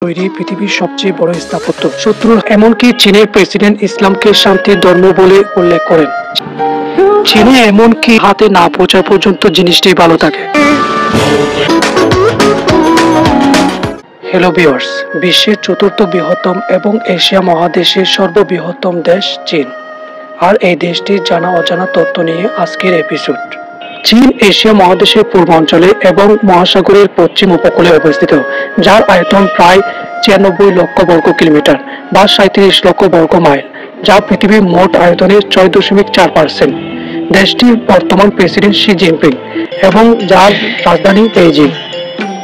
তৈরি পৃথিবীর সবচেয়ে বড় স্থাপত্য শত্রু, এমনকি চীনের প্রেসিডেন্ট ইসলামকে শান্তির ধর্ম বলে উল্লেখ করেন। চীনে এমনকি হাতে না পৌঁছা পর্যন্ত জিনিসটি ভালো থাকে। হ্যালো ভিউয়ার্স, বিশ্বের চতুর্থ বৃহত্তম এবং এশিয়া মহাদেশের সর্ববৃহত্তম দেশ চীন, আর এই দেশটির জানা অজানা তথ্য নিয়ে আজকের এপিসোড। চীন এশিয়া মহাদেশের পূর্বাঞ্চলে এবং মহাসাগরের পশ্চিম উপকূলে অবস্থিত, যার আয়তন প্রায় ৯৬ লক্ষ বর্গ কিলোমিটার বা ৩৭ লক্ষ বর্গ মাইল, যা পৃথিবীর মোট আয়তনের ৬.৪%। দেশটির বর্তমান প্রেসিডেন্ট শি জিনপিং এবং যার রাজধানী বেইজিং।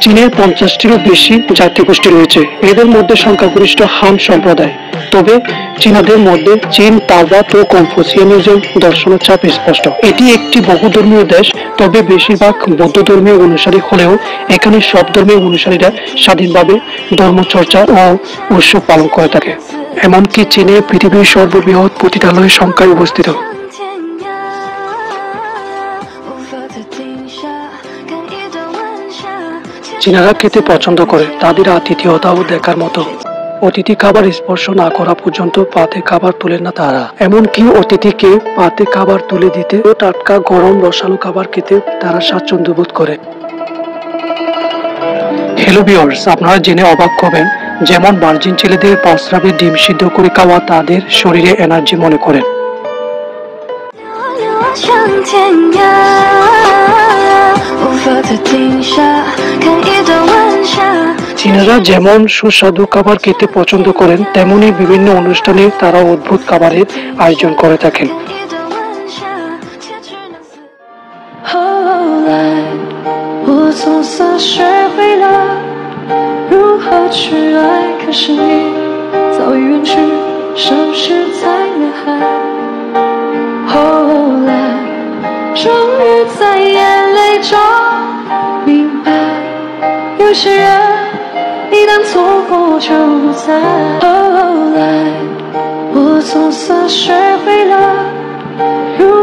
চীনের ৫০টিরও বেশি জাতিগোষ্ঠী রয়েছে, এদের মধ্যে সংখ্যাগরিষ্ঠ হান সম্প্রদায়। তবে চীনাদের মধ্যে চীন, তাওবাদ ও কনফুসিয়ানিজম দর্শনের ছাপ স্পষ্ট। এটি একটি বহুধর্মীয় দেশ, তবে বেশিরভাগ বৌদ্ধ ধর্মীয় অনুসারী হলেও এখানে সব ধর্মের অনুসারীরা স্বাধীনভাবে ধর্মচর্চা ও উৎসব পালন করে থাকে। এমনকি চীনে পৃথিবীর সর্ববৃহৎ পতিতালয় সংখ্যায় অবস্থিত। চীনারা খেতে পছন্দ করে, তাদের আতিথেয়তাও দেখার মতো। অতিথি খাবার স্পর্শ না করা পর্যন্ত পাতে খাবার তোলেন না তারা। এমনকি অতিথিকে পাতে খাবার তুলে দিতে ও টাটকা গরম রসালো খাবার খেতে তারা স্বাচ্ছন্দ্য বোধ করে। হ্যালো ভিউয়ার্স, আপনারা জেনে অবাক হবেন, যেমন ভার্জিন ছেলেদের প্রস্রাবে ডিম সিদ্ধ করে খাওয়া তাদের শরীরে এনার্জি মনে করেন। চীনারা যেমন সুস্বাদু খাবার খেতে পছন্দ করেন, তেমনি বিভিন্ন অনুষ্ঠানে তারা অদ্ভুত খাবারের আয়োজন করে থাকেন।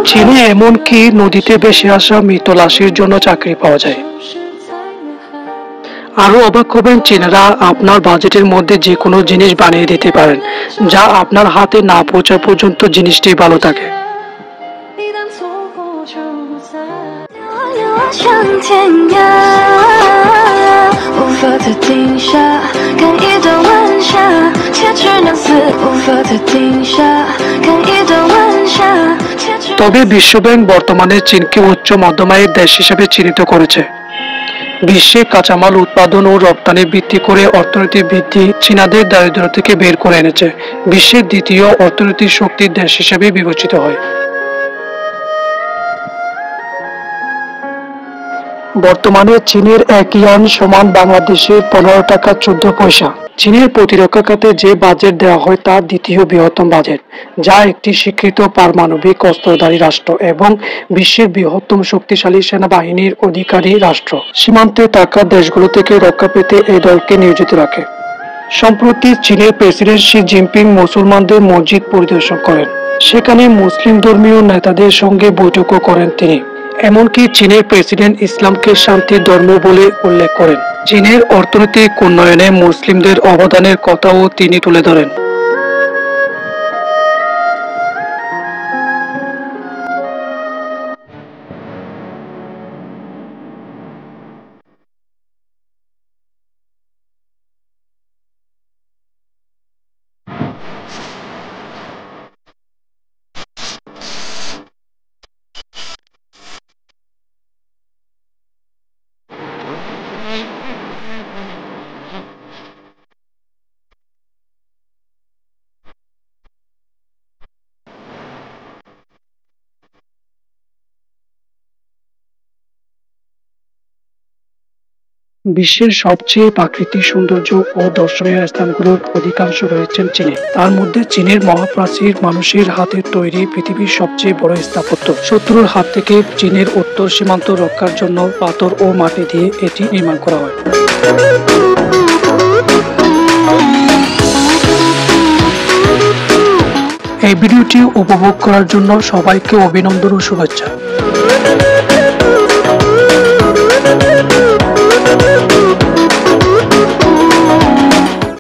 চীনে এমনকি নদীতে ভেসে আসা মৃত লাশের জন্য চাকরি পাওয়া যায়। আরো অবাক হবেন, চীনারা আপনার বাজেটের মধ্যে যে কোনো জিনিস বানিয়ে দিতে পারেন, যা আপনার হাতে না পৌঁছা পর্যন্ত জিনিসটি ভালো থাকে। তবে বিশ্বব্যাংক বর্তমানে চীনকে উচ্চ মধ্যম আয়ের দেশ হিসেবে চিহ্নিত করেছে। বিশ্বে কাঁচামাল উৎপাদন ও রপ্তানি বৃদ্ধি করে অর্থনৈতিক বৃদ্ধি চীনাদের দারিদ্র্য থেকে বের করে এনেছে, বিশ্বের দ্বিতীয় অর্থনৈতিক শক্তির দেশ হিসেবে বিবেচিত হয়। বর্তমানে চীনের ১ ইয়ান সমান বাংলাদেশের ১৫ টাকা ১৪ পয়সা। চীনের প্রতিরক্ষা খাতে যে বাজেট দেওয়া হয় তা দ্বিতীয় বৃহত্তম বাজেট, যা একটি স্বীকৃত পারমাণবিক অস্ত্রধারী রাষ্ট্র এবং বিশ্বের বৃহত্তম শক্তিশালী সেনাবাহিনীর অধিকারী রাষ্ট্র। সীমান্তে থাকা দেশগুলো থেকে রক্ষা পেতে এই দলকে নিয়োজিত রাখে। সম্প্রতি চীনের প্রেসিডেন্ট শি জিনপিং মুসলমানদের মসজিদ পরিদর্শন করেন, সেখানে মুসলিম ধর্মীয় নেতাদের সঙ্গে বৈঠকও করেন তিনি। এমনকি চীনের প্রেসিডেন্ট ইসলামকে শান্তির ধর্ম বলে উল্লেখ করেন। চীনের অর্থনৈতিক উন্নয়নে মুসলিমদের অবদানের কথাও তিনি তুলে ধরেন। বিশ্বের সবচেয়ে প্রাকৃতিক সৌন্দর্য ও দর্শনীয় স্থানগুলোর অধিকাংশ রয়েছে চীনে। তার মধ্যে চীনের মহাপ্রাচীর মানুষের হাতে তৈরি পৃথিবীর সবচেয়ে বড় স্থাপত্য। শত্রুর হাত থেকে চীনের উত্তর সীমান্ত রক্ষার জন্য পাথর ও মাটি দিয়ে এটি নির্মাণ করা হয়। এই ভিডিওটি উপভোগ করার জন্য সবাইকে অভিনন্দন ও শুভেচ্ছা।